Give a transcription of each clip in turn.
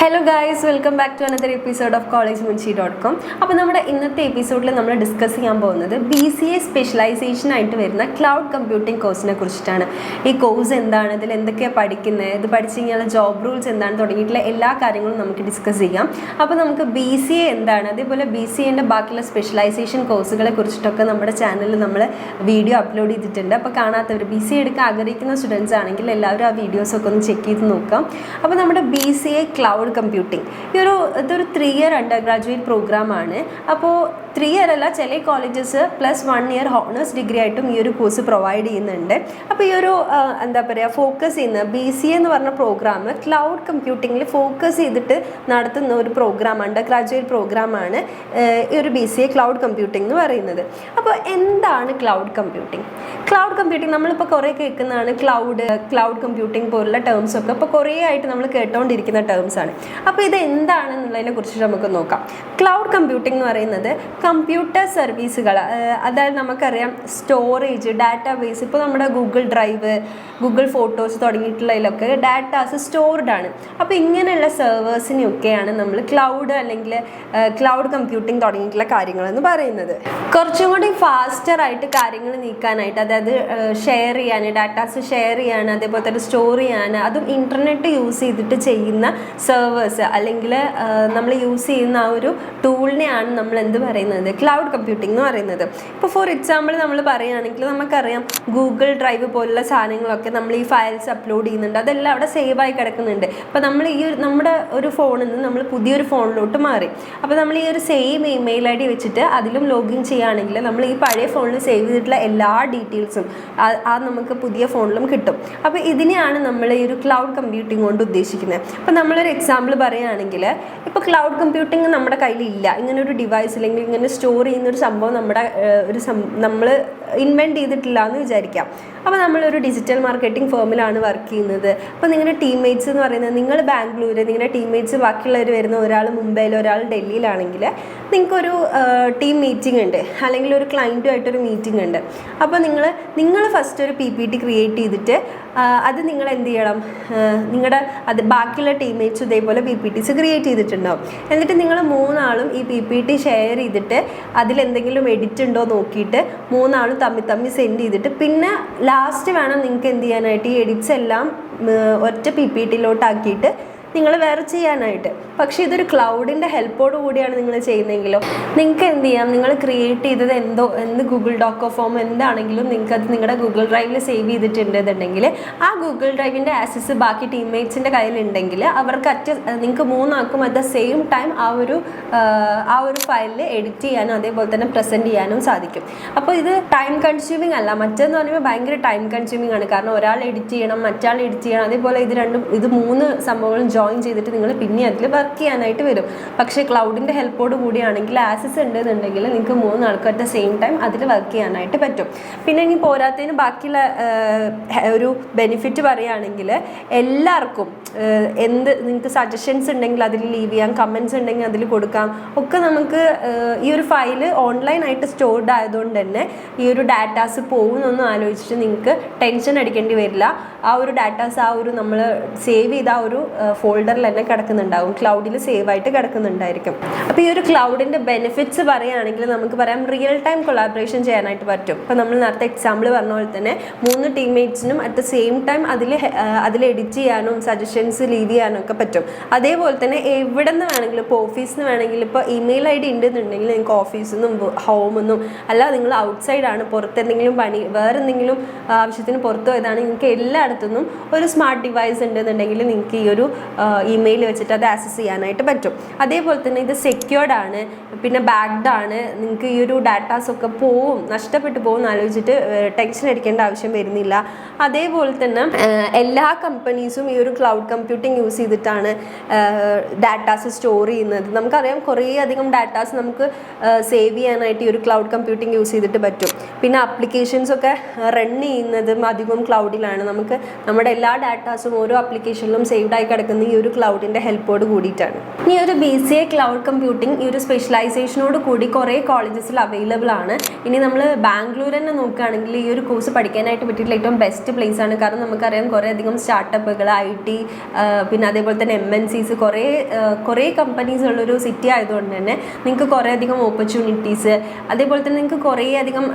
Hello guys, welcome back to another episode of collegemunshi.com. അപ്പോൾ നമ്മുടെ ഇന്നത്തെ എപ്പിസോഡിൽ നമ്മൾ ഡിസ്കസ് ചെയ്യാൻ പോകുന്നത് BCA സ്പെഷ്യലൈസേഷൻ ആയിട്ട് വരുന്ന ക്ലൗഡ് കമ്പ്യൂട്ടിംഗ് കോഴ്സിനെ കുറിച്ചിട്ടാണ്. ഈ കോഴ്സ് എന്താണ്, ഇതിൽ എന്തൊക്കെയാണ് പഠിക്കുന്നത്, ഇത് പഠിച്ചു കഴിഞ്ഞാൽ ജോബ് റൂൾസ് എന്താണ് തുടങ്ങിയിട്ടുള്ള എല്ലാ കാര്യങ്ങളും നമുക്ക് ഡിസ്കസ് ചെയ്യാം. അപ്പോൾ നമുക്ക് BCA എന്താണ്, അതേപോലെ BCAൻ്റെ ബാക്കിയുള്ള സ്പെഷ്യലൈസേഷൻ കോഴ്സുകളെ കുറിച്ചിട്ടൊക്കെ നമ്മുടെ ചാനലിൽ നമ്മൾ വീഡിയോ അപ്ലോഡ് ചെയ്തിട്ടുണ്ട്. അപ്പോൾ കാണാത്തവർ BCA എടുക്കാൻ ആഗ്രഹിക്കുന്ന സ്റ്റുഡൻസ് ആണെങ്കിൽ എല്ലാവരും ആ വീഡിയോസൊക്കെ ഒന്ന് ചെക്ക് ചെയ്ത് നോക്കാം. അപ്പോൾ നമ്മുടെ BCA ക്ലൗഡ് കമ്പ്യൂട്ടിംഗ് ഇതൊരു 3 ഇയർ അണ്ടർ ഗ്രാജുവേറ്റ് പ്രോഗ്രാമാണ്. അപ്പോൾ 3 ഇയർ അല്ല, ചില colleges plus 1 year honours degree ആയിട്ടും ഈ ഒരു കോഴ്സ് പ്രൊവൈഡ് ചെയ്യുന്നുണ്ട്. അപ്പോൾ ഈ ഒരു എന്താ പറയുക, ഫോക്കസ് ചെയ്യുന്ന BCA എന്ന് പറഞ്ഞ പ്രോഗ്രാം ക്ലൗഡ് കമ്പ്യൂട്ടിങ്ങിൽ ഫോക്കസ് ചെയ്തിട്ട് നടത്തുന്ന ഒരു പ്രോഗ്രാം, അണ്ടർ ഗ്രാജുവേറ്റ് പ്രോഗ്രാമാണ് ഈ ഒരു BCA ക്ലൗഡ് കമ്പ്യൂട്ടിംഗ് എന്ന് പറയുന്നത്. അപ്പോൾ എന്താണ് ക്ലൗഡ് കമ്പ്യൂട്ടിംഗ്? ക്ലൗഡ് കമ്പ്യൂട്ടിംഗ് നമ്മളിപ്പോൾ കുറേ കേൾക്കുന്നതാണ്, ക്ലൗഡ് കമ്പ്യൂട്ടിംഗ് പോലുള്ള ടേംസൊക്കെ ഇപ്പോൾ കുറേ ആയിട്ട് നമ്മൾ കേട്ടുകൊണ്ടിരിക്കുന്ന ടേംസാണ്. അപ്പോൾ ഇത് എന്താണെന്നുള്ളതിനെ കുറിച്ച് നമുക്ക് നോക്കാം. ക്ലൗഡ് കമ്പ്യൂട്ടിംഗ് എന്ന് പറയുന്നത് കമ്പ്യൂട്ടർ സർവീസുകൾ, അതായത് നമുക്കറിയാം സ്റ്റോറേജ്, ഡാറ്റാബേസ്, ഇപ്പോൾ നമ്മുടെ ഗൂഗിൾ ഡ്രൈവ്, ഗൂഗിൾ ഫോട്ടോസ് തുടങ്ങിയിട്ടുള്ളതിലൊക്കെ ഡാറ്റാസ് സ്റ്റോർഡ് ആണ്. അപ്പോൾ ഇങ്ങനെയുള്ള സെർവേഴ്സിനെയൊക്കെയാണ് നമ്മൾ ക്ലൗഡ് അല്ലെങ്കിൽ ക്ലൗഡ് കമ്പ്യൂട്ടിംഗ് തുടങ്ങിയിട്ടുള്ള കാര്യങ്ങളെന്ന് പറയുന്നത്. കുറച്ചും കൂടി ഫാസ്റ്ററായിട്ട് കാര്യങ്ങൾ നീക്കാനായിട്ട്, അതായത് ഷെയർ ചെയ്യാൻ, ഡാറ്റാസ് ഷെയർ ചെയ്യാൻ, അതേപോലെ തന്നെ സ്റ്റോർ ചെയ്യാൻ, അതും ഇൻ്റർനെറ്റ് യൂസ് ചെയ്തിട്ട് ചെയ്യുന്ന സെർവേഴ്സ് അല്ലെങ്കിൽ നമ്മൾ യൂസ് ചെയ്യുന്ന ആ ഒരു ടൂളിനെയാണ് നമ്മൾ എന്ത് പറയുന്നത്, ക്ലൗഡ് കമ്പ്യൂട്ടിംഗ് എന്ന് പറയുന്നത്. ഇപ്പോൾ ഫോർ എക്സാമ്പിൾ നമ്മൾ പറയുകയാണെങ്കിൽ നമുക്കറിയാം ഗൂഗിൾ ഡ്രൈവ് പോലുള്ള സാധനങ്ങളൊക്കെ നമ്മൾ ഈ ഫയൽസ് അപ്ലോഡ് ചെയ്യുന്നുണ്ട്, അതെല്ലാം അവിടെ സേവായി കിടക്കുന്നുണ്ട്. അപ്പോൾ നമ്മൾ നമ്മുടെ ഒരു ഫോണിൽ നിന്ന് നമ്മൾ പുതിയൊരു ഫോണിലോട്ട് മാറി. അപ്പോൾ നമ്മൾ ഈ ഒരു സെയിം ഇമെയിൽ ID വെച്ചിട്ട് അതിലും ലോഗിൻ ചെയ്യുകയാണെങ്കിൽ നമ്മൾ ഈ പഴയ ഫോണിൽ സേവ് ചെയ്തിട്ടുള്ള എല്ലാ ഡീറ്റെയിൽസും നമുക്ക് പുതിയ ഫോണിലും കിട്ടും. അപ്പോൾ ഇതിനെയാണ് നമ്മൾ ഈ ഒരു ക്ലൗഡ് കമ്പ്യൂട്ടിംഗ് കൊണ്ട് ഉദ്ദേശിക്കുന്നത്. അപ്പോൾ നമ്മളൊരു എക്സാമ്പിൾ പറയുകയാണെങ്കിൽ, ഇപ്പോൾ ക്ലൗഡ് കമ്പ്യൂട്ടിംഗ് നമ്മുടെ കയ്യിലില്ല, ഇങ്ങനെ ഒരു ഡിവൈസ് അല്ലെങ്കിൽ ഇങ്ങനെ സ്റ്റോർ ചെയ്യുന്നൊരു സംഭവം നമ്മൾ ഇൻവെൻറ്റ് ചെയ്തിട്ടില്ല എന്ന് വിചാരിക്കാം. അപ്പോൾ നമ്മളൊരു ഡിജിറ്റൽ മാർക്കറ്റിംഗ് ഫേമിലാണ് വർക്ക് ചെയ്യുന്നത്. അപ്പോൾ നിങ്ങളുടെ ടീംമേറ്റ്സ് എന്ന് പറയുന്നത്, നിങ്ങൾ ബാംഗ്ലൂർ, നിങ്ങളുടെ ടീംമേറ്റ്സ് ബാക്കിയുള്ളവർ വരുന്ന ഒരാൾ മുംബൈയിൽ, ഒരാൾ ഡൽഹിയിലാണെങ്കിൽ നിങ്ങൾക്കൊരു ടീം മീറ്റിംഗ് ഉണ്ട്, അല്ലെങ്കിൽ ഒരു ക്ലയൻറ്റുമായിട്ടൊരു മീറ്റിംഗ് ഉണ്ട്. അപ്പോൾ നിങ്ങൾ ഫസ്റ്റ് ഒരു PPT ക്രിയേറ്റ് ചെയ്തിട്ട് അത് നിങ്ങൾ എന്ത് ചെയ്യണം, ബാക്കിയുള്ള ടീംമേറ്റ്സ് ഇതേപോലെ PPTs ക്രിയേറ്റ് ചെയ്തിട്ടുണ്ടാവും. എന്നിട്ട് നിങ്ങൾ 3 ആളും ഈ PPT ഷെയർ ചെയ്തിട്ട് അതിലെന്തെങ്കിലും എഡിറ്റ് ഉണ്ടോ നോക്കിയിട്ട് 3 ആളും തമ്മിൽ സെൻഡ് ചെയ്തിട്ട് പിന്നെ ലാസ്റ്റ് വേണം നിങ്ങൾക്ക് എന്ത് ചെയ്യാനായിട്ട് ഈ എഡിറ്റ്സ് എല്ലാം ഒറ്റ PPTയിലോട്ടാക്കിയിട്ട് നിങ്ങൾ വേറെ ചെയ്യാനായിട്ട്. പക്ഷേ ഇതൊരു ക്ലൗഡിൻ്റെ ഹെൽപ്പോട് കൂടിയാണ് നിങ്ങൾ ചെയ്യുന്നതെങ്കിലോ നിങ്ങൾക്ക് എന്ത് ചെയ്യാം, നിങ്ങൾ ക്രിയേറ്റ് ചെയ്തത് എന്ത് ഗൂഗിൾ ഡോക്കോ ഫോം എന്താണെങ്കിലും നിങ്ങൾക്കത് നിങ്ങളുടെ ഗൂഗിൾ ഡ്രൈവിൽ സേവ് ചെയ്തിട്ടുണ്ടെന്നുണ്ടെങ്കിൽ ആ ഗൂഗിൾ ഡ്രൈവിൻ്റെ ആക്സസ് ബാക്കി ടീംമേറ്റ്സിൻ്റെ കയ്യിലുണ്ടെങ്കിൽ അവർക്ക് നിങ്ങൾക്ക് 3 ആൾക്കും അറ്റ് ദ സെയിം ടൈം ആ ഒരു ഫയലിൽ എഡിറ്റ് ചെയ്യാനും അതേപോലെ തന്നെ പ്രസൻറ്റ് ചെയ്യാനും സാധിക്കും. അപ്പോൾ ഇത് ടൈം കൺസ്യൂമിങ് അല്ല, മറ്റേന്ന് പറയുമ്പോൾ ഭയങ്കര ടൈം കൺസ്യൂമിങ് ആണ്. കാരണം ഒരാൾ എഡിറ്റ് ചെയ്യണം, മറ്റാൾ എഡിറ്റ് ചെയ്യണം, അതേപോലെ ഇത് 3 സംഭവങ്ങളും ജോയിൻ ചെയ്തിട്ട് നിങ്ങൾ പിന്നെ അതിൽ വർക്ക് ചെയ്യാനായിട്ട് വരും. പക്ഷേ ക്ലൗഡിൻ്റെ ഹെൽപ്പോട് കൂടിയാണെങ്കിൽ ആക്സസ് ഉണ്ടെന്നുണ്ടെങ്കിൽ നിങ്ങൾക്ക് 3 ആൾക്കും അറ്റ് ദ സെയിം ടൈം അതിൽ വർക്ക് ചെയ്യാനായിട്ട് പറ്റും. പിന്നെ ഇനി പോരാത്തതിന് ബാക്കിയുള്ള ഒരു ബെനിഫിറ്റ് പറയുകയാണെങ്കിൽ എല്ലാവർക്കും നിങ്ങൾക്ക് സജഷൻസ് ഉണ്ടെങ്കിൽ അതിൽ ലീവ് ചെയ്യാം, കമൻറ്റ്സ് ഉണ്ടെങ്കിൽ അതിൽ കൊടുക്കാം ഒക്കെ. നമുക്ക് ഈ ഒരു ഫയല് ഓൺലൈനായിട്ട് സ്റ്റോർഡ് ആയതുകൊണ്ട് തന്നെ ഈ ഒരു ഡാറ്റാസ് പോകുന്നൊന്നും ആലോചിച്ചിട്ട് നിങ്ങൾക്ക് ടെൻഷൻ അടിക്കേണ്ടി വരില്ല. ആ ഒരു ഡാറ്റാസ് നമ്മൾ സേവ് ചെയ്ത ആ ഒരു ഫോൾഡറിൽ തന്നെ കിടക്കുന്നുണ്ടാവും, ക്ലൗഡിൽ സേവ് ആയിട്ട് കിടക്കുന്നുണ്ടായിരിക്കും. അപ്പോൾ ഈ ഒരു ക്ലൗഡിൻ്റെ ബെനിഫിറ്റ്സ് പറയുകയാണെങ്കിൽ നമുക്ക് പറയാം റിയൽ ടൈം കൊളാബറേഷൻ ചെയ്യാനായിട്ട് പറ്റും. ഇപ്പോൾ നമ്മൾ നേരത്തെ എക്സാമ്പിൾ പറഞ്ഞ പോലെ തന്നെ 3 ടീംമേറ്റ്സിനും അറ്റ് ദ സെയിം ടൈം അതിൽ എഡിറ്റ് ചെയ്യാനും സജഷൻസ് ലീവ് ചെയ്യാനും ഒക്കെ പറ്റും. അതേപോലെ തന്നെ എവിടെ നിന്ന് വേണമെങ്കിലും, ഇപ്പോൾ ഓഫീസിൽ നിന്ന് വേണമെങ്കിൽ, ഇപ്പോൾ ഇമെയിൽ ID ഉണ്ടെന്നുണ്ടെങ്കിൽ നിങ്ങൾക്ക് ഓഫീസിൽ നിന്നും ഹോമിൽ നിന്നും അല്ല, നിങ്ങൾ ഔട്ട്സൈഡാണ്, പുറത്തെന്തെങ്കിലും പണി വേറെ എന്തെങ്കിലും ആവശ്യത്തിന് പുറത്തു പോയതാണ്, നിങ്ങൾക്ക് എല്ലായിടത്തുനിന്നും ഒരു സ്മാർട്ട് ഡിവൈസ് ഉണ്ടെന്നുണ്ടെങ്കിൽ നിങ്ങൾക്ക് ഈ ഒരു ഇമെയിൽ വെച്ചിട്ട് അത് ആക്സസ് ചെയ്യാനായിട്ട് പറ്റും. അതേപോലെ തന്നെ ഇത് സെക്യൂർഡ് ആണ്, പിന്നെ ബാക്ക്ഡ് ആണ്. നിങ്ങൾക്ക് ഈ ഒരു ഡാറ്റാസൊക്കെ നഷ്ടപ്പെട്ടു പോകും ആലോചിച്ചിട്ട് ടെൻഷൻ അടിക്കേണ്ട ആവശ്യം വരുന്നില്ല. അതേപോലെ തന്നെ എല്ലാ കമ്പനീസും ഈ ഒരു ക്ലൗഡ് കമ്പ്യൂട്ടിംഗ് യൂസ് ചെയ്തിട്ടാണ് ഡാറ്റാസ് സ്റ്റോർ ചെയ്യുന്നത്. നമുക്കറിയാം കുറേ അധികം ഡാറ്റാസ് നമുക്ക് സേവ് ചെയ്യാനായിട്ട് ഈ ഒരു ക്ലൗഡ് കമ്പ്യൂട്ടിംഗ് യൂസ് ചെയ്തിട്ട് പറ്റും. പിന്നെ ആപ്ലിക്കേഷൻസൊക്കെ റൺ ചെയ്യുന്നതും അധികം ക്ലൗഡിലാണ്. നമുക്ക് നമ്മുടെ എല്ലാ ഡാറ്റാസും ഓരോ ആപ്ലിക്കേഷനിലും സേവ്ഡ് ആയി കിടക്കുന്ന ഈ ഒരു ക്ലൗഡിൻ്റെ ഹെൽപ്പോട് കൂടിയിട്ടാണ്. ഈ ഒരു BCA ക്ലൗഡ് കമ്പ്യൂട്ടിംഗ് ഈ ഒരു സ്പെഷ്യലൈസേഷനോട് കൂടി കുറേ കോളേജസിൽ അവൈലബിൾ ആണ്. ഇനി നമ്മൾ ബാംഗ്ലൂർ തന്നെ നോക്കുകയാണെങ്കിൽ ഈ ഒരു കോഴ്സ് പഠിക്കാനായിട്ട് പറ്റിയിട്ടുള്ള ഏറ്റവും ബെസ്റ്റ് പ്ലേസ് ആണ്. കാരണം നമുക്കറിയാം കുറേ അധികം സ്റ്റാർട്ടപ്പുകൾ, IT, പിന്നെ അതേപോലെ തന്നെ MNCs, കുറേ കമ്പനീസ് ഉള്ളൊരു സിറ്റി ആയതുകൊണ്ട് തന്നെ നിങ്ങൾക്ക് കുറേ അധികം ഓപ്പർച്യൂണിറ്റീസ്, അതേപോലെ തന്നെ നിങ്ങൾക്ക് കുറേ അധികം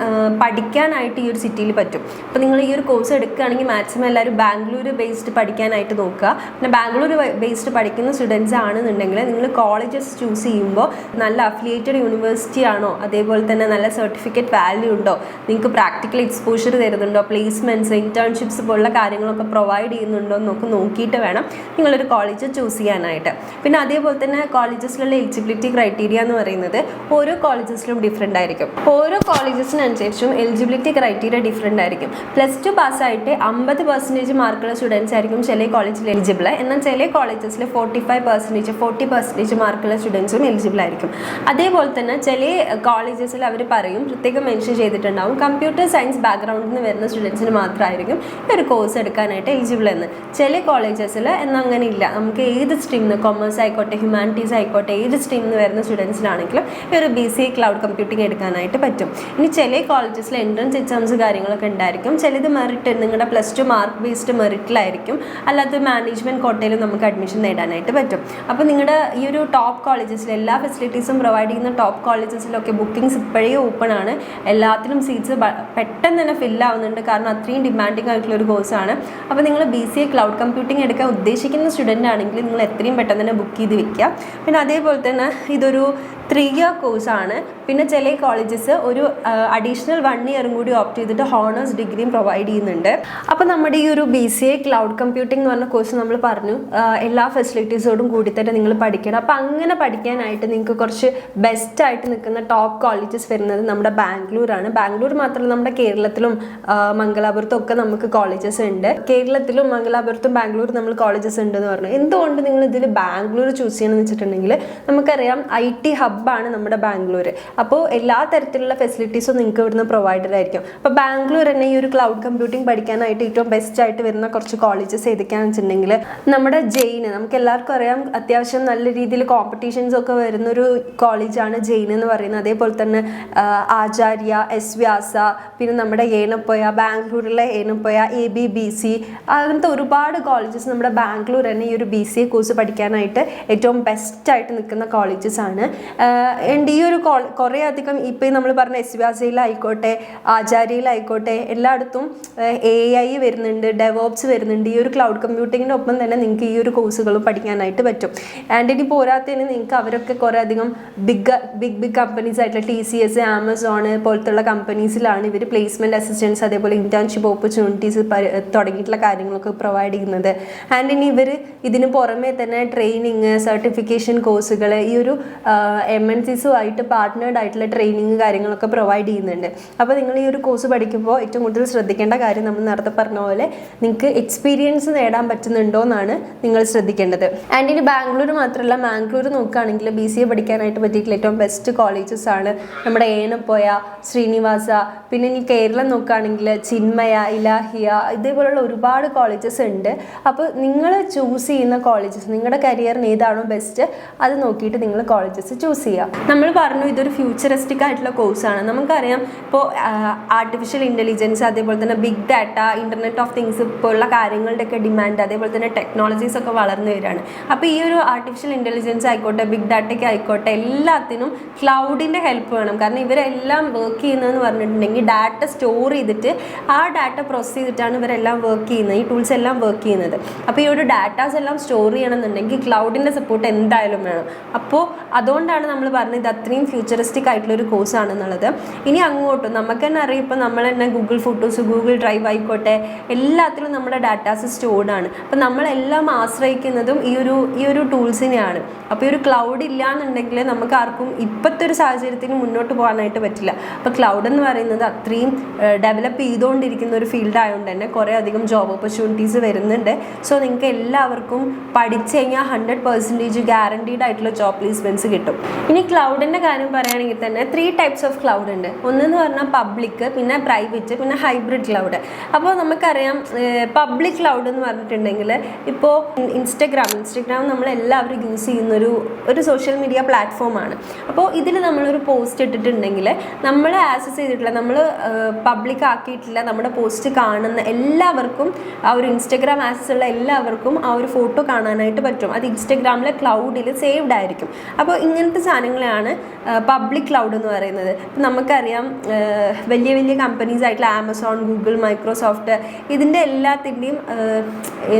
പഠിക്കാനായിട്ട് ഈ ഒരു സിറ്റിയിൽ പറ്റും. അപ്പോൾ നിങ്ങൾ ഈ ഒരു കോഴ്സ് എടുക്കുകയാണെങ്കിൽ മാക്സിമം എല്ലാവരും ബാംഗ്ലൂർ ബേസ്ഡ് പഠിക്കാനായിട്ട് നോക്കുക. പിന്നെ ബാംഗ്ലൂർ ബേസ്ഡ് പഠിക്കുന്ന സ്റ്റുഡൻസ് ആണെന്നുണ്ടെങ്കിൽ നിങ്ങൾ കോളേജസ് ചൂസ് ചെയ്യുമ്പോൾ നല്ല അഫിലിയേറ്റഡ് യൂണിവേഴ്സിറ്റി ആണോ, അതേപോലെ തന്നെ നല്ല സർട്ടിഫിക്കറ്റ് വാല്യൂ ഉണ്ടോ, നിങ്ങൾക്ക് പ്രാക്ടിക്കൽ എക്സ്പോഷർ തരുന്നുണ്ടോ, പ്ലേസ്മെൻറ്റ്സ്, ഇൻറ്റേൺഷിപ്സ് പോലുള്ള കാര്യങ്ങളൊക്കെ പ്രൊവൈഡ് ചെയ്യുന്നുണ്ടോ എന്നൊക്കെ നോക്കിയിട്ട് വേണം നിങ്ങളൊരു കോളേജ് ചൂസ് ചെയ്യാനായിട്ട്. പിന്നെ അതേപോലെ തന്നെ കോളേജസിലുള്ള എലിജിബിലിറ്റി ക്രൈറ്റീരിയ എന്ന് പറയുന്നത് ഓരോ കോളേജസിലും ഡിഫറെൻ്റ് ആയിരിക്കും. ഓരോ കോളേജസിനനുസരിച്ചും എലിജിബിലിറ്റി ക്രൈറ്റീരിയ ഡിഫറെൻ്റ് ആയിരിക്കും. +2 പാസ്സായിട്ട് 50% മാർക്കുള്ള സ്റ്റുഡൻസ് ആയിരിക്കും ചില കോളേജിൽ എലിജിബിൾ. എന്നാൽ ചില കോളേജസിൽ 45%, 40% മാർക്കുള്ള സ്റ്റുഡൻസും എലിജിബിൾ ആയിരിക്കും. അതേപോലെ തന്നെ ചില കോളേജസിൽ അവർ പറയും, പ്രത്യേകം മെൻഷൻ ചെയ്തിട്ടുണ്ടാവും, കമ്പ്യൂട്ടർ സയൻസ് ബാക്ക്ഗ്രൗണ്ടിൽ നിന്ന് വരുന്ന സ്റ്റുഡൻസിന് മാത്രമായിരിക്കും ഈ ഒരു കോഴ്സ് എടുക്കാനായിട്ട് എലിജിബിൾ എന്ന്. ചില കോളേജസിൽ എന്നാൽ അങ്ങനെ ഇല്ല, നമുക്ക് ഏത് സ്ട്രീമിൽ നിന്ന്, കൊമേഴ്സ് ആയിക്കോട്ടെ, ഹ്യൂമാനിറ്റീസ് ആയിക്കോട്ടെ, ഏത് സ്ട്രീമിൽ നിന്ന് വരുന്ന സ്റ്റുഡൻസിനാണെങ്കിലും ഈ ഒരു BCA ക്ലൗഡ് കമ്പ്യൂട്ടിംഗ് എടുക്കാനായിട്ട് പറ്റും. ഇനി ചില കോളേജസിൽ എൻട്രൻസ് എക്സാംസ് കാര്യങ്ങളൊക്കെ ഉണ്ടായിരിക്കും. ചിലത് മെറിറ്റ്, നിങ്ങളുടെ +2 മാർക്ക് ബേസ്ഡ് മെറിറ്റിലായിരിക്കും, അല്ലാത്ത മാനേജ്മെൻറ്റ് കോട്ടയിലും നമുക്ക് അഡ്മിഷൻ നേടാനായിട്ട് പറ്റും. അപ്പോൾ നിങ്ങളുടെ ഈ ഒരു ടോപ്പ് കോളേജസിൽ എല്ലാ ഫെസിലിറ്റീസും പ്രൊവൈഡ് ചെയ്യുന്ന ടോപ്പ് കോളേജസിലൊക്കെ ബുക്കിംഗ്സ് ഇപ്പോഴേ ഓപ്പൺ ആണ്. എല്ലാത്തിലും സീറ്റ്സ് പെട്ടെന്ന് തന്നെ ഫില്ലാവുന്നുണ്ട്, കാരണം അത്രയും ഡിമാൻഡിങ് ആയിട്ടുള്ള ഒരു കോഴ്സാണ്. അപ്പോൾ നിങ്ങൾ BCA ക്ലൗഡ് കമ്പ്യൂട്ടിംഗ് എടുക്കാൻ ഉദ്ദേശിക്കുന്ന സ്റ്റുഡൻ്റ് ആണെങ്കിൽ നിങ്ങൾ എത്രയും പെട്ടെന്ന് തന്നെ ബുക്ക് ചെയ്ത് വെക്കുക. പിന്നെ അതേപോലെ തന്നെ ഇതൊരു 3 ഇയർ കോഴ്സാണ്. പിന്നെ ചില കോളേജസ് ഒരു അഡീഷണൽ 1 ഇയറും കൂടി ഓപ്റ്റ് ചെയ്തിട്ട് ഹോണേഴ്സ് ഡിഗ്രിയും പ്രൊവൈഡ് ചെയ്യുന്നുണ്ട്. അപ്പോൾ നമ്മുടെ ഈ ഒരു BCA ക്ലൗഡ് കമ്പ്യൂട്ടിംഗ് എന്ന് പറഞ്ഞ കോഴ്സ് നമ്മൾ പറഞ്ഞു എല്ലാ ഫെസിലിറ്റീസോടും കൂടി തന്നെ നിങ്ങൾ പഠിക്കണം. അപ്പോൾ അങ്ങനെ പഠിക്കാനായിട്ട് നിങ്ങൾക്ക് കുറച്ച് ബെസ്റ്റായിട്ട് നിൽക്കുന്ന ടോപ്പ് കോളേജസ് വരുന്നത് നമ്മുടെ ബാംഗ്ലൂരാണ്. ബാംഗ്ലൂർ മാത്രമല്ല, നമ്മുടെ കേരളത്തിലും മംഗലാപുരത്തും ഒക്കെ നമുക്ക് കോളേജസ് ഉണ്ട്. കേരളത്തിലും മംഗലാപുരത്തും ബാംഗ്ലൂർ നമ്മൾ കോളേജസ് ഉണ്ടെന്ന് പറഞ്ഞു. എന്തുകൊണ്ട് നിങ്ങൾ ഇതിൽ ബാംഗ്ലൂർ ചൂസ് ചെയ്യണമെന്ന് വെച്ചിട്ടുണ്ടെങ്കിൽ നമുക്കറിയാം IT ഹബ്ബാണ് നമ്മുടെ ബാംഗ്ലൂർ. അപ്പോൾ എല്ലാ തരത്തിലുള്ള ഫെസിലിറ്റീസും നിങ്ങൾക്ക് ഇവിടുന്ന് പ്രൊവൈഡഡ് ആയിരിക്കും. അപ്പോൾ ബാംഗ്ലൂർ തന്നെ ഈ ഒരു ക്ലൗഡ് കമ്പ്യൂട്ടിംഗ് പഠിക്കാനായിട്ട് ഏറ്റവും ബെസ്റ്റായിട്ട് വരുന്ന കുറച്ച് കോളേജസ് ഏതൊക്കെയാണെന്ന് വെച്ചിട്ടുണ്ടെങ്കിൽ നമ്മുടെ ജെയിൻ, നമുക്ക് എല്ലാവർക്കും അറിയാം അത്യാവശ്യം നല്ല രീതിയിൽ കോമ്പറ്റീഷൻസ് ഒക്കെ വരുന്നൊരു കോളേജാണ് ജെയിൻ എന്ന് പറയുന്നത്. അതേപോലെ തന്നെ ആചാര്യ, എസ് വ്യാസ, പിന്നെ നമ്മുടെ ഏനപ്പോയ, ബാംഗ്ലൂരിലെ ഏനപ്പോയ, ABBC, അങ്ങനത്തെ ഒരുപാട് കോളേജസ് നമ്മുടെ ബാംഗ്ലൂർ തന്നെ ഈ ഒരു BCA കോഴ്സ് പഠിക്കാനായിട്ട് ഏറ്റവും ബെസ്റ്റായിട്ട് നിൽക്കുന്ന കോളേജസ് ആണ്. ഈ ഒരു കുറേ അധികം ഇപ്പോൾ നമ്മൾ പറഞ്ഞ എസ് വ്യാസയിലായിക്കോട്ടെ, ആചാര്യയിലായിക്കോട്ടെ, എല്ലായിടത്തും AI വരുന്നുണ്ട്, ഡെവോപ്സ് വരുന്നുണ്ട്. ഈ ഒരു ക്ലൗഡ് കമ്പ്യൂട്ടിങ്ങിൻ്റെ ഒപ്പം തന്നെ നിങ്ങൾക്ക് ഈ ഒരു കോഴ്സുകളും പഠിക്കാനായിട്ട് പറ്റും. ആൻഡ് ഇനി പോരാത്തതിന് നിങ്ങൾക്ക് അവരൊക്കെ കുറേ അധികം ബിഗ് കമ്പനീസ് ആയിട്ടുള്ള TCS, ആമസോൺ പോലത്തുള്ള കമ്പനീസിലാണ് ഇവർ പ്ലേസ്മെൻറ്റ് അസിസ്റ്റൻസ്, അതേപോലെ ഇൻറ്റേൺഷിപ്പ് ഓപ്പർച്യൂണിറ്റീസ് തുടങ്ങിയിട്ടുള്ള കാര്യങ്ങളൊക്കെ പ്രൊവൈഡ് ചെയ്യുന്നത്. ആൻഡ് ഇനി ഇവർ ഇതിന് പുറമേ തന്നെ ട്രെയിനിങ്, സർട്ടിഫിക്കേഷൻ കോഴ്സുകൾ, ഈ ഒരു MNCസുമായിട്ട് പാർട്ട്നേർഡ് ആയിട്ടുള്ള ട്രെയിനിങ് കാര്യങ്ങളൊക്കെ പ്രൊവൈഡ് ചെയ്യുന്നുണ്ട്. അപ്പോൾ നിങ്ങൾ ഈ ഒരു കോഴ്സ് പഠിക്കുമ്പോൾ ഏറ്റവും കൂടുതൽ ശ്രദ്ധിക്കേണ്ട കാര്യം നമ്മൾ നേരത്തെ പറഞ്ഞ പോലെ നിങ്ങൾക്ക് എക്സ്പീരിയൻസ് നേടാൻ പറ്റുന്നുണ്ടോ എന്നാണ് നിങ്ങൾ ശ്രദ്ധിക്കേണ്ടത്. ആൻഡ് ഇനി ബാംഗ്ലൂർ മാത്രമല്ല, മാംഗ്ലൂർ നോക്കുകയാണെങ്കിൽ BCA പഠിക്കാനായിട്ട് പറ്റിയിട്ടുള്ള ഏറ്റവും ബെസ്റ്റ് കോളേജസ് ആണ് നമ്മുടെ ഏനപ്പോയ, ശ്രീനിവാസ. പിന്നെ ഇനി കേരളം നോക്കുകയാണെങ്കിൽ ചിന്മയ, ഇലാഹിയ, ഇതേപോലുള്ള ഒരുപാട് കോളേജസ് ഉണ്ട്. അപ്പോൾ നിങ്ങൾ ചൂസ് ചെയ്യുന്ന കോളേജസ്, നിങ്ങളുടെ കരിയറിന് ഏതാണോ ബെസ്റ്റ് അത് നോക്കിയിട്ട് നിങ്ങൾ കോളേജസ് ചൂസ് ചെയ്യുക. നമ്മൾ പറഞ്ഞു ഇതൊരു ഫ്യൂച്ചറിസ്റ്റിക് ആയിട്ടുള്ള കോഴ്സാണ്. നമുക്കറിയാം ഇപ്പോൾ ആർട്ടിഫിഷ്യൽ ഇൻ്റലിജൻസ്, അതേപോലെ തന്നെ big data, internet of things പോലുള്ള കാര്യങ്ങളുടെയൊക്കെ ഡിമാൻഡ്, അതേപോലെ തന്നെ ടെക്നോളജീസ് ഒക്കെ വളർന്നു വരികയാണ്. അപ്പോൾ ഈ ഒരു ആർട്ടിഫിഷ്യൽ ഇൻ്റലിജൻസ് ആയിക്കോട്ടെ, ബിഗ് ഡാറ്റയ്ക്ക് ആയിക്കോട്ടെ, എല്ലാത്തിനും ക്ലൗഡിൻ്റെ ഹെൽപ്പ് വേണം. കാരണം ഇവരെല്ലാം വർക്ക് ചെയ്യുന്നതെന്ന് പറഞ്ഞിട്ടുണ്ടെങ്കിൽ ഡാറ്റ സ്റ്റോർ ചെയ്തിട്ട് ആ ഡാറ്റ പ്രോസസ് ചെയ്തിട്ടാണ് ഇവരെല്ലാം വർക്ക് ചെയ്യുന്നത്, ഈ ടൂൾസ് എല്ലാം വർക്ക് ചെയ്യുന്നത്. അപ്പോൾ ഈ ഒരു ഡാറ്റാസ് എല്ലാം സ്റ്റോർ ചെയ്യണമെന്നുണ്ടെങ്കിൽ ക്ലൗഡിൻ്റെ സപ്പോർട്ട് എന്തായാലും വേണം. അപ്പോൾ അതുകൊണ്ടാണ് നമ്മൾ പറഞ്ഞത് ഇത് അത്രയും ഫ്യൂച്ചറിസ്റ്റിക് ആയിട്ടുള്ളൊരു കോഴ്സാണെന്നുള്ളത്. ഇനി അങ്ങോട്ടും നമുക്ക് തന്നെ അറിയാം, ഇപ്പോൾ നമ്മൾ തന്നെ ഗൂഗിൾ ഫോട്ടോസ്, ഗൂഗിൾ ഡ്രൈവ് ആയിക്കോട്ടെ, എല്ലാത്തിലും നമ്മുടെ ഡാറ്റാസ് സ്റ്റോർഡാണ്. അപ്പോൾ നമ്മളെല്ലാം ആശ്രയിക്കുന്നതും ഈ ഒരു ടൂൾസിനെയാണ്. അപ്പോൾ ഈ ഒരു ക്ലൗഡ് ഇല്ല എന്നുണ്ടെങ്കിൽ നമുക്ക് ആർക്കും ഇപ്പോഴത്തെ ഒരു സാഹചര്യത്തിന് മുന്നോട്ട് പോകാനായിട്ട് പറ്റില്ല. അപ്പോൾ ക്ലൗഡ് എന്ന് പറയുന്നത് അത്രയും ഡെവലപ്പ് ചെയ്തുകൊണ്ടിരിക്കുന്ന ഒരു ഫീൽഡ് ആയതുകൊണ്ട് തന്നെ കുറേ അധികം ജോബ് ഓപ്പർച്യൂണിറ്റീസ് വരുന്നുണ്ട്. സോ നിങ്ങൾക്ക് എല്ലാവർക്കും പഠിച്ചു കഴിഞ്ഞാൽ 100% ഗ്യാരണ്ടീഡ് ആയിട്ടുള്ള ജോബ് പ്ലേസ്മെൻറ്റ്സ് കിട്ടും. ഇനി ക്ലൗഡിൻ്റെ കാര്യം പറയുകയാണെങ്കിൽ തന്നെ 3 ടൈപ്സ് ഓഫ് ക്ലൗഡ് ഉണ്ട്. ഒന്നെന്ന് പറഞ്ഞാൽ പബ്ലിക്, പിന്നെ പ്രൈവറ്റ്, പിന്നെ ഹൈബ്രിഡ് ക്ലൗഡ്. അപ്പോൾ നമുക്കറിയാം പബ്ലിക് ക്ലൗഡ് എന്ന് പറഞ്ഞിട്ടുണ്ടെങ്കിൽ ഇപ്പോൾ ഇൻസ്റ്റഗ്രാം നമ്മളെല്ലാവരും യൂസ് ചെയ്യുന്ന ഒരു സോഷ്യൽ മീഡിയ പ്ലാറ്റ്ഫോമാണ്. അപ്പോൾ ഇതിൽ നമ്മളൊരു പോസ്റ്റ് ഇട്ടിട്ടുണ്ടെങ്കിൽ നമ്മൾ ആക്സസ് ചെയ്തിട്ടില്ല, നമ്മൾ പബ്ലിക് ആക്കിയിട്ടില്ല, നമ്മുടെ പോസ്റ്റ് കാണുന്ന എല്ലാവർക്കും, ആ ഒരു ഇൻസ്റ്റഗ്രാം ആക്സസ് ഉള്ള എല്ലാവർക്കും ആ ഒരു ഫോട്ടോ കാണാനായിട്ട് പറ്റും. അത് ഇൻസ്റ്റഗ്രാമിലെ ക്ലൗഡിൽ സേവ്ഡ് ആയിരിക്കും. അപ്പോൾ ഇങ്ങനത്തെ സാധനങ്ങളാണ് പബ്ലിക് ക്ലൗഡ് എന്ന് പറയുന്നത്. ഇപ്പം നമുക്കറിയാം വലിയ വലിയ കമ്പനീസ് ആയിട്ടുള്ള ആമസോൺ, ഗൂഗിൾ, മൈക്രോസോഫ്റ്റ്, ഇതിൻ്റെ എല്ലാത്തിൻ്റെയും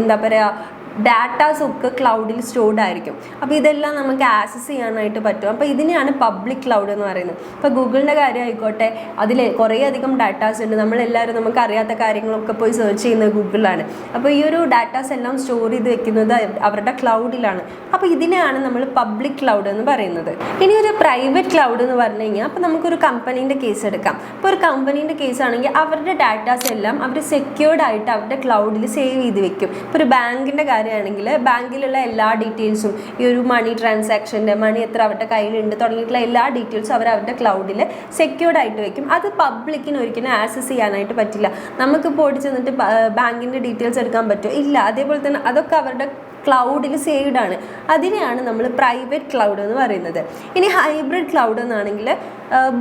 എന്താ പറയുക ഡാറ്റാസൊക്കെ ക്ലൗഡിൽ സ്റ്റോർഡ് ആയിരിക്കും. അപ്പോൾ ഇതെല്ലാം നമുക്ക് ആക്സസ് ചെയ്യാനായിട്ട് പറ്റും. അപ്പോൾ ഇതിനെയാണ് പബ്ലിക് ക്ലൗഡ് എന്ന് പറയുന്നത്. ഇപ്പോൾ ഗൂഗിളിൻ്റെ കാര്യം ആയിക്കോട്ടെ, അതിൽ കുറേ അധികം ഡാറ്റാസ് ഉണ്ട്. നമ്മളെല്ലാവരും നമുക്ക് അറിയാത്ത കാര്യങ്ങളൊക്കെ പോയി സെർച്ച് ചെയ്യുന്നത് ഗൂഗിളിലാണ്. അപ്പോൾ ഈ ഒരു ഡാറ്റാസ് എല്ലാം സ്റ്റോർ ചെയ്ത് വെക്കുന്നത് അവരുടെ ക്ലൗഡിലാണ്. അപ്പോൾ ഇതിനെയാണ് നമ്മൾ പബ്ലിക് ക്ലൗഡ് എന്ന് പറയുന്നത്. ഇനി ഒരു പ്രൈവറ്റ് ക്ലൗഡ് എന്ന് പറഞ്ഞു കഴിഞ്ഞാൽ, അപ്പോൾ നമുക്കൊരു കമ്പനീൻ്റെ കേസ് എടുക്കാം. ഇപ്പോൾ ഒരു കമ്പനീൻ്റെ കേസ് ആണെങ്കിൽ അവരുടെ ഡാറ്റാസ് എല്ലാം അവർ സെക്യൂർഡ് ആയിട്ട് അവരുടെ ക്ലൗഡിൽ സേവ് ചെയ്ത് വെക്കും. ഇപ്പോൾ ഒരു ബാങ്കിൻ്റെ ആണെങ്കിൽ ബാങ്കിലുള്ള എല്ലാ ഡീറ്റെയിൽസും, ഈ ഒരു മണി ട്രാൻസാക്ഷൻ്റെ മണി എത്ര അവരുടെ കയ്യിലുണ്ട് തുടങ്ങിയിട്ടുള്ള എല്ലാ ഡീറ്റെയിൽസും അവരുടെ ക്ലൗഡിൽ സെക്യൂർഡ് ആയിട്ട് വെക്കും. അത് പബ്ലിക്കിന് ഒരിക്കലും ആക്സസ് ചെയ്യാനായിട്ട് പറ്റില്ല. നമുക്കിപ്പോൾ ഓടി ചെന്നിട്ട് ബാങ്കിൻ്റെ ഡീറ്റെയിൽസ് എടുക്കാൻ പറ്റുമോ? ഇല്ല. അതേപോലെ തന്നെ അതൊക്കെ അവരുടെ ക്ലൗഡിൽ സേവ്ഡ് ആണ്. അതിനെയാണ് നമ്മൾ പ്രൈവറ്റ് ക്ലൗഡ് എന്ന് പറയുന്നത്. ഇനി ഹൈബ്രിഡ് ക്ലൗഡ് എന്നാണെങ്കിൽ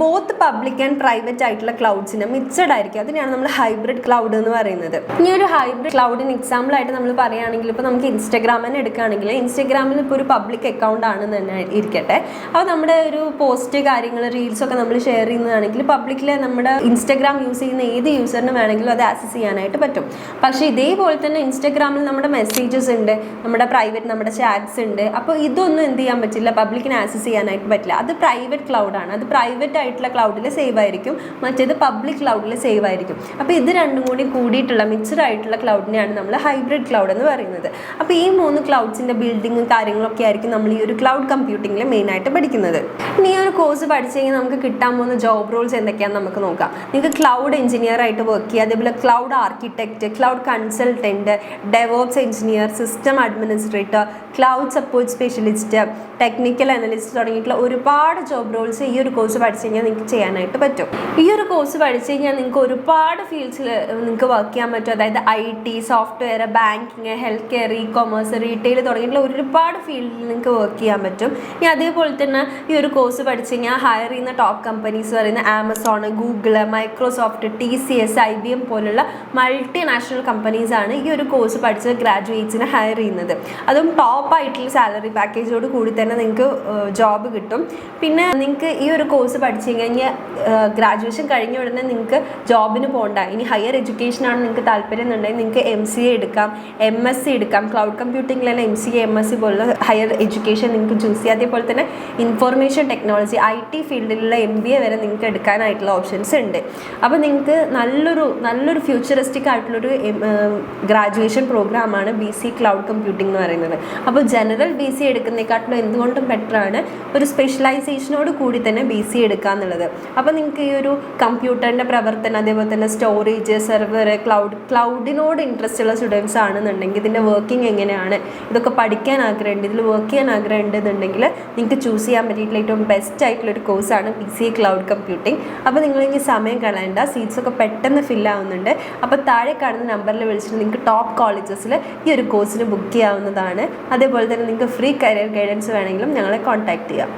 ബോത്ത് പബ്ലിക് ആൻഡ് പ്രൈവറ്റ് ആയിട്ടുള്ള ക്ലൗഡ്സിന് മിക്സഡ് ആയിരിക്കും. അതിനെയാണ് നമ്മൾ ഹൈബ്രിഡ് ക്ലൗഡ് എന്ന് പറയുന്നത്. ഇനി ഒരു ഹൈബ്രിഡ് ക്ലൗഡിന് എക്സാമ്പിളായിട്ട് നമ്മൾ പറയുകയാണെങ്കിൽ, ഇപ്പോൾ നമുക്ക് ഇൻസ്റ്റഗ്രാം തന്നെ എടുക്കുകയാണെങ്കിൽ, ഇൻസ്റ്റഗ്രാമിൽ ഇപ്പോൾ ഒരു പബ്ലിക് അക്കൗണ്ട് ആണെന്ന് തന്നെ ഇരിക്കട്ടെ. അപ്പോൾ നമ്മുടെ ഒരു പോസ്റ്റ് കാര്യങ്ങൾ റീൽസൊക്കെ നമ്മൾ ഷെയർ ചെയ്യുന്നതാണെങ്കിൽ പബ്ലിക്കിൽ നമ്മുടെ ഇൻസ്റ്റഗ്രാം യൂസ് ചെയ്യുന്ന ഏത് യൂസറിന് വേണമെങ്കിലും അത് ആക്സസ് ചെയ്യാനായിട്ട് പറ്റും. പക്ഷേ ഇതേപോലെ തന്നെ ഇൻസ്റ്റഗ്രാമിൽ നമ്മുടെ മെസ്സേജസ് ഉണ്ട്, നമ്മുടെ പ്രൈവറ്റ്, നമ്മുടെ ചാറ്റ്സ് ഉണ്ട്. അപ്പോൾ ഇതൊന്നും എന്ത് ചെയ്യാൻ പറ്റില്ല, പബ്ലിക്കിന് ആക്സസ് ചെയ്യാനായിട്ട് പറ്റില്ല. അത് പ്രൈവറ്റ് ക്ലൗഡാണ്. അത് പ്രൈവറ്റ് ആയിട്ടുള്ള ക്ലൗഡിൽ സേവ് ആയിരിക്കും, മറ്റേത് പബ്ലിക് ക്ലൗഡിൽ സേവ് ആയിരിക്കും. അപ്പോൾ ഇത് രണ്ടും കൂടി കൂടിയിട്ടുള്ള മിക്സ്ഡ് ആയിട്ടുള്ള ക്ലൗഡിനെയാണ് നമ്മൾ ഹൈബ്രിഡ് ക്ലൗഡ് എന്ന് പറയുന്നത്. അപ്പോൾ ഈ 3 ക്ലൗഡ്സിൻ്റെ ബിൽഡിങ്ങും കാര്യങ്ങളൊക്കെ ആയിരിക്കും നമ്മൾ ഈ ഒരു ക്ലൗഡ് കമ്പ്യൂട്ടിങ്ങിൽ മെയിനായിട്ട് പഠിക്കുന്നത്. ഇനി ഈ ഒരു കോഴ്സ് പഠിച്ചു കഴിഞ്ഞാൽ നമുക്ക് കിട്ടാൻ പോകുന്ന ജോബ് റോൾസ് എന്തൊക്കെയാണെന്ന് നമുക്ക് നോക്കാം. നിങ്ങൾക്ക് ക്ലൗഡ് എഞ്ചിനീയർ ആയിട്ട് വർക്ക് ചെയ്യുക, അതേപോലെ cloud architect, cloud consultant, DevOps engineer, system administrator, cloud support specialist, technical analyst തുടങ്ങിയിട്ടുള്ള ഒരുപാട് ജോബ് റോൾസ് ഈ ഒരു കോഴ്സ് പഠിച്ചു കഴിഞ്ഞാൽ നിങ്ങൾക്ക് ചെയ്യാനായിട്ട് പറ്റും. ഈ ഒരു കോഴ്സ് പഠിച്ചു കഴിഞ്ഞാൽ നിങ്ങൾക്ക് ഒരുപാട് ഫീൽഡ്സിൽ നിങ്ങൾക്ക് വർക്ക് ചെയ്യാൻ പറ്റും. അതായത് IT, software, banking, health care, e-commerce, retail തുടങ്ങിയിട്ടുള്ള ഒരുപാട് ഫീൽഡിൽ നിങ്ങൾക്ക് വർക്ക് ചെയ്യാൻ പറ്റും. ഇനി അതേപോലെ തന്നെ ഈ ഒരു കോഴ്സ് പഠിച്ചു കഴിഞ്ഞാൽ ഹയർ ചെയ്യുന്ന ടോപ്പ് കമ്പനീസ് പറയുന്ന Amazon, Google, Microsoft, TCS, IBM പോലുള്ള മൾട്ടിനാഷണൽ കമ്പനീസാണ് ഈ ഒരു കോഴ്സ് പഠിച്ച ഗ്രാജുവേറ്റ്സിനെ ഹയർ ചെയ്യുന്നത്. അതും ടോപ്പ് ആയിട്ടുള്ള സാലറി പാക്കേജോട് കൂടി തന്നെ നിങ്ങൾക്ക് ജോബ് കിട്ടും. പിന്നെ നിങ്ങൾക്ക് ഈ ഒരു കോഴ്സ് പഠിച്ചു കഴിഞ്ഞാൽ ഗ്രാജുവേഷൻ കഴിഞ്ഞ ഉടനെ നിങ്ങൾക്ക് ജോബിന് പോകണ്ട. ഇനി ഹയർ എഡ്യൂക്കേഷനാണ് നിങ്ങൾക്ക് താല്പര്യം എന്നുണ്ടെങ്കിൽ നിങ്ങൾക്ക് MCA എടുക്കാം, MSc എടുക്കാം. ക്ലൗഡ് കമ്പ്യൂട്ടിങ്ങിൽ തന്നെ MCA, MSc പോലുള്ള ഹയർ എഡ്യൂക്കേഷൻ നിങ്ങൾക്ക് ചൂസ് ചെയ്യാം. അതേപോലെ തന്നെ ഇൻഫർമേഷൻ ടെക്നോളജി, IT ഫീൽഡിലുള്ള MBA വരെ നിങ്ങൾക്ക് എടുക്കാനായിട്ടുള്ള ഓപ്ഷൻസ് ഉണ്ട്. അപ്പോൾ നിങ്ങൾക്ക് നല്ലൊരു ഫ്യൂച്ചറിസ്റ്റിക് ആയിട്ടുള്ളൊരു ഗ്രാജുവേഷൻ പ്രോഗ്രാമാണ് BC ക്ലൗഡ് കമ്പ്യൂട്ടിംഗ് എന്ന് പറയുന്നത്. അപ്പോൾ ജനറൽ BC എടുക്കുന്നതിനെക്കാട്ടിലും എന്തുകൊണ്ടും ബെറ്ററാണ് ഒരു സ്പെഷ്യലൈസേഷനോട് കൂടി തന്നെ BC എടുക്കുക എന്നുള്ളത്. അപ്പോൾ നിങ്ങൾക്ക് ഈ ഒരു കമ്പ്യൂട്ടറിൻ്റെ പ്രവർത്തനം, അതേപോലെ തന്നെ സ്റ്റോറേജ്, സെർവർ, ക്ലൗഡിനോട് ഇൻട്രസ്റ്റ് ഉള്ള സ്റ്റുഡൻസ് ആണെന്നുണ്ടെങ്കിൽ, ഇതിൻ്റെ വർക്കിംഗ് എങ്ങനെയാണ്, ഇതൊക്കെ പഠിക്കാൻ ആഗ്രഹമുണ്ട്, ഇതിൽ വർക്ക് ചെയ്യാൻ ആഗ്രഹമുണ്ടെന്നുണ്ടെങ്കിൽ നിങ്ങൾക്ക് ചൂസ് ചെയ്യാൻ പറ്റിയിട്ടുള്ള ഏറ്റവും ബെസ്റ്റ് ആയിട്ടുള്ളൊരു കോഴ്സാണ് BC ക്ലൗഡ് കമ്പ്യൂട്ടിംഗ്. അപ്പോൾ നിങ്ങളിങ്ങനെ സമയം കളയണ്ട, സീറ്റ്സൊക്കെ പെട്ടെന്ന് ഫില്ലാവുന്നുണ്ട്. അപ്പോൾ താഴെ കാണുന്ന നമ്പറിൽ വിളിച്ചിട്ട് നിങ്ങൾക്ക് ടോപ്പ് കോളേജസിൽ ഈ ഒരു കോഴ്സിന് ബുക്ക് ചെയ്യാവുന്നതാണ്. അതേപോലെ തന്നെ നിങ്ങൾക്ക് ഫ്രീ കരിയർ ഗൈഡൻസ് വേണമെങ്കിലും ഞങ്ങളെ കോൺടാക്ട് ചെയ്യാം.